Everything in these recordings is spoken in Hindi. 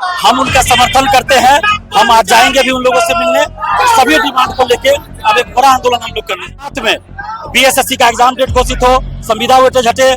हम उनका समर्थन करते हैं। हम आज जाएंगे भी उन लोगों से मिलने, सभी डिमांड को लेके अब एक बड़ा आंदोलन हम लोग करने। साथ में बीएसएससी का एग्जाम डेट घोषित हो, संविदा वेटेज हटे,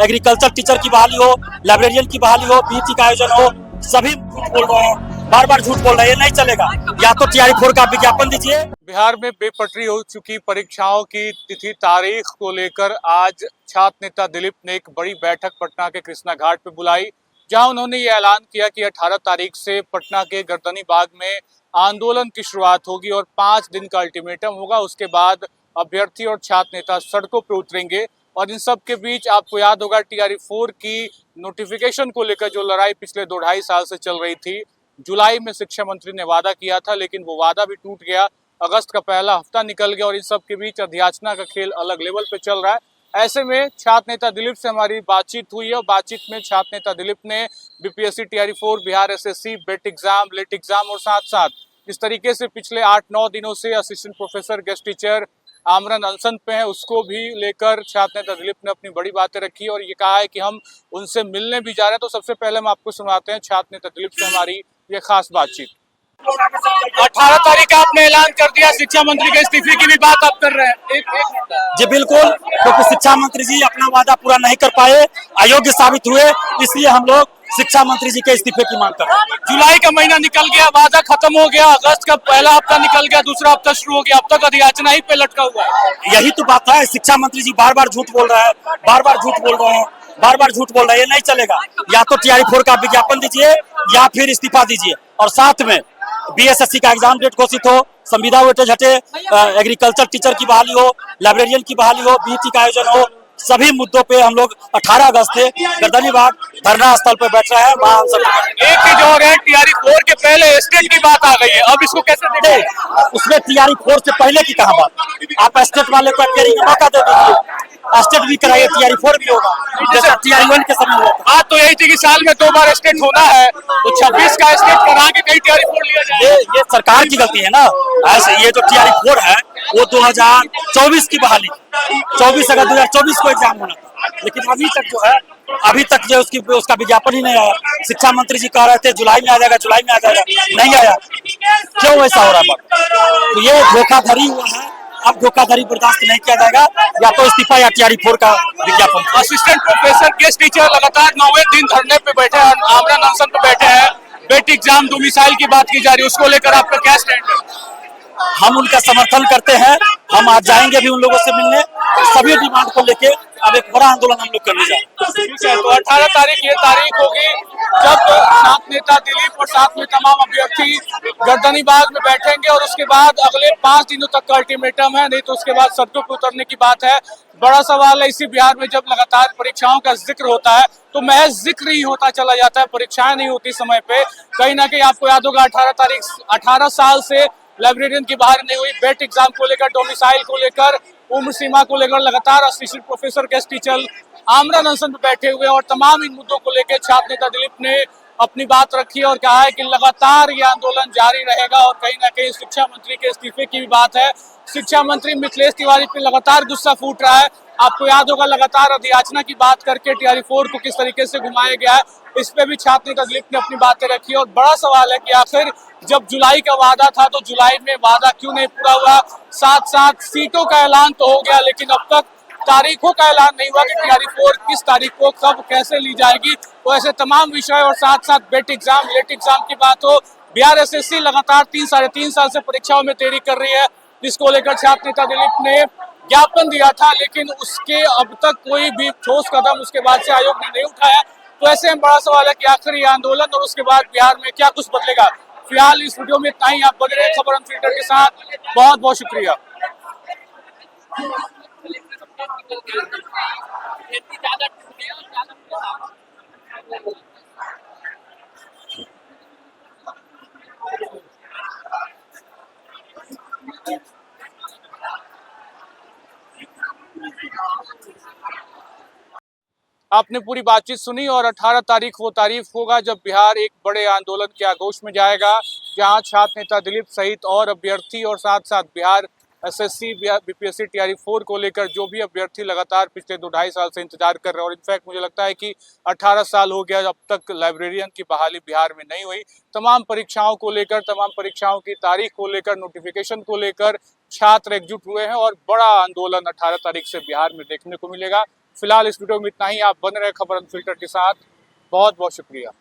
एग्रीकल्चर टीचर की बहाली हो, लाइब्रेरियन की बहाली हो, पीटी का आयोजन हो। सभी झूठ बोल रहे हैं, बार बार झूठ बोल रहे हैं, ये नहीं चलेगा। या तो TRE-4 का विज्ञापन दीजिए। बिहार में बेपटरी हो चुकी परीक्षाओं की तिथि तारीख को लेकर आज छात्र नेता दिलीप ने एक बड़ी बैठक पटना के कृष्णा घाट पे बुलाई, जहां उन्होंने ये ऐलान किया कि 18 तारीख से पटना के गर्दनी बाग में आंदोलन की शुरुआत होगी और 5 दिन का अल्टीमेटम होगा। उसके बाद अभ्यर्थी और छात्र नेता सड़कों पर उतरेंगे। और इन सब के बीच आपको याद होगा TRE-4 की नोटिफिकेशन को लेकर जो लड़ाई पिछले 2-2.5 साल से चल रही थी। जुलाई में शिक्षा मंत्री ने वादा किया था, लेकिन वो वादा भी टूट गया। अगस्त का पहला हफ्ता निकल गया और इन सब के बीच अध्याचना का खेल अलग लेवल पे चल रहा है। ऐसे में छात्र नेता दिलीप से हमारी बातचीत हुई है और बातचीत में छात्र नेता दिलीप ने BPSC TRE-4, बिहार SSC, बेट एग्जाम, लेट एग्जाम और साथ साथ इस तरीके से पिछले 8-9 दिनों से असिस्टेंट प्रोफेसर गेस्ट टीचर आमरण अनशन पे है, उसको भी लेकर छात्र नेता दिलीप ने अपनी बड़ी बातें रखी और ये कहा है कि हम उनसे मिलने भी जा रहे हैं। तो सबसे पहले हम आपको सुनाते हैं छात्र नेता दिलीप से हमारी ये खास बातचीत। 18 तारीख का आपने ऐलान कर दिया, शिक्षा मंत्री के इस्तीफे की भी बात आप कर रहे हैं। जी बिल्कुल, क्योंकि शिक्षा मंत्री जी अपना वादा पूरा नहीं कर पाए, अयोग्य साबित हुए, इसलिए हम लोग शिक्षा मंत्री जी के इस्तीफे की मांग कर रहे हैं। जुलाई का महीना निकल गया, वादा खत्म हो गया, अगस्त का पहला हफ्ता निकल गया, दूसरा हफ्ता शुरू हो गया, अब तक अधियाचना ही पे लटका हुआ है। यही तो बात है, शिक्षा मंत्री जी बार बार झूठ बोल रहा है, बार बार झूठ बोल रहे हैं, बार बार झूठ बोल रहे हैं, ये नहीं चलेगा। या तो TRE-4 का विज्ञापन दीजिए या फिर इस्तीफा दीजिए। और साथ में BSSC का एग्जाम डेट घोषित हो, संविदा वेटेज हटे, एग्रीकल्चर टीचर की बहाली हो, लाइब्रेरियन की बहाली हो, पीटी का आयोजन हो। सभी मुद्दों पे हम लोग 18 अगस्त से गर्दनी बाग धरना स्थल पर बैठ रहे हैं। वहाँ हम सब एक चीज और है, TRE-4 के पहले स्टेट की बात आ गई है, अब इसको कैसे देखें? उसमें TRE-4 से पहले की कहाँ बात, आप स्टेट वाले को अपियरिंग का मौका दे दीजिए, स्टेट भी कराइए, TRE-4 भी होगा जैसा TRE-1 के समय हुआ था। बात तो यही थी कि साल में 2 बार स्टेट होना है, तो 26 का स्टेट करा के कहीं TRE-4 लिया जाए। ये सरकार की गलती है ना। ऐसे ये जो TRE-4 है वो 2024 की बहाली, 24 अगस्त 2024 को एग्जाम होना था, लेकिन अभी तक जो है, अभी तक जो उसका विज्ञापन ही नहीं आया। शिक्षा मंत्री जी कह रहे थे जुलाई में आ जाएगा, जुलाई में आ जाएगा, नहीं आया। क्यों ऐसा हो रहा है? तो ये धोखाधड़ी हुआ है, अब धोखाधड़ी बर्दाश्त नहीं किया जाएगा। या तो इस्तीफा या TRE-4 का विज्ञापन। असिस्टेंट प्रोफेसर गेस्ट टीचर लगातार 9वें दिन धरने पे बैठे हैं, आमरण अनशन पे बैठे हैं। बेट एग्जाम डोमिसाइल की बात की जा रही है, उसको लेकर आपका क्या स्टैंड है? हम उनका समर्थन करते हैं। हम आज जाएंगे भी उन लोगों से मिलने, सभी डिमांड को लेके अब एक बड़ा आंदोलन हम लोग करने जा रहे हैं। तो 18 तारीख ये तारीख होगी जब छात्र नेता दिलीप और साथ में तमाम अभ्यर्थी गर्दनी बाग में बैठेंगे और उसके बाद अगले 5 दिनों तक का अल्टीमेटम है, नहीं तो उसके बाद सड़कों पर उतरने की बात है। बड़ा सवाल है, इसी बिहार में जब लगातार परीक्षाओं का जिक्र होता है तो महज जिक्र ही होता चला जाता है, परीक्षाएं नहीं होती समय पे। कहीं ना कहीं आपको याद होगा 18 साल से लाइब्रेरियन की बाहर नहीं हुई, बेट एग्जाम को लेकर, डोमिसाइल को लेकर, उम्र सीमा को लेकर लगातार असिस्टेंट प्रोफेसर गेस्ट टीचर आमरण अनशन पे बैठे हुए और तमाम इन मुद्दों को लेकर छात्र नेता दिलीप ने अपनी बात रखी और कहा है कि लगातार ये आंदोलन जारी रहेगा। और कहीं ना कहीं शिक्षा मंत्री के इस्तीफे की भी बात है। शिक्षा मंत्री मिथिलेश तिवारी पे लगातार गुस्सा फूट रहा है। आपको याद होगा लगातार अधियाचना की बात करके TRE-4 को किस तरीके से घुमाया गया है, इस पे भी छात्र नेता दिलीप ने अपनी बातें रखी। और बड़ा सवाल है कि आखिर जब जुलाई का वादा था तो जुलाई में वादा क्यों नहीं पूरा हुआ? साथ साथ सीटों का ऐलान तो हो गया, लेकिन अब तक तारीखों का ऐलान नहीं हुआ कि TRE-4 किस तारीख को कब कैसे ली जाएगी। तो ऐसे तमाम विषय और साथ साथ बेट एग्जाम, लेट एग्जाम की बात हो, बिहार SSC लगातार 3-3.5 साल से परीक्षाओं में देरी कर रही है, जिसको लेकर छात्र नेता दिलीप ने ज्ञापन दिया था, लेकिन उसके अब तक कोई भी ठोस कदम उसके बाद से आयोग ने नहीं उठाया। तो ऐसे में बड़ा सवाल है कि आखिर ये आंदोलन और उसके बाद बिहार में क्या कुछ बदलेगा। फिलहाल इस वीडियो में इतना ही। आप बने रहे खबर अनफिल्टर के साथ। बहुत बहुत शुक्रिया। आपने पूरी बातचीत सुनी और 18 तारीख वो तारीख होगा जब बिहार एक बड़े आंदोलन के आगोश में जाएगा, जहां छात्र नेता दिलीप सहित और अभ्यर्थी और साथ साथ बिहार एसएससी बीपीएससी टीआरई 4 को लेकर जो भी अभ्यर्थी लगातार पिछले 2-2.5 साल से इंतजार कर रहे हैं, और इनफैक्ट मुझे लगता है कि 18 साल हो गया अब तक लाइब्रेरियन की बहाली बिहार में नहीं हुई। तमाम परीक्षाओं को लेकर, तमाम परीक्षाओं की तारीख को लेकर, नोटिफिकेशन को लेकर छात्र एकजुट हुए हैं और बड़ा आंदोलन 18 तारीख से बिहार में देखने को मिलेगा। फिलहाल इस वीडियो में इतना ही। आप बने रहे खबर अनफिल्टर के साथ। बहुत बहुत शुक्रिया।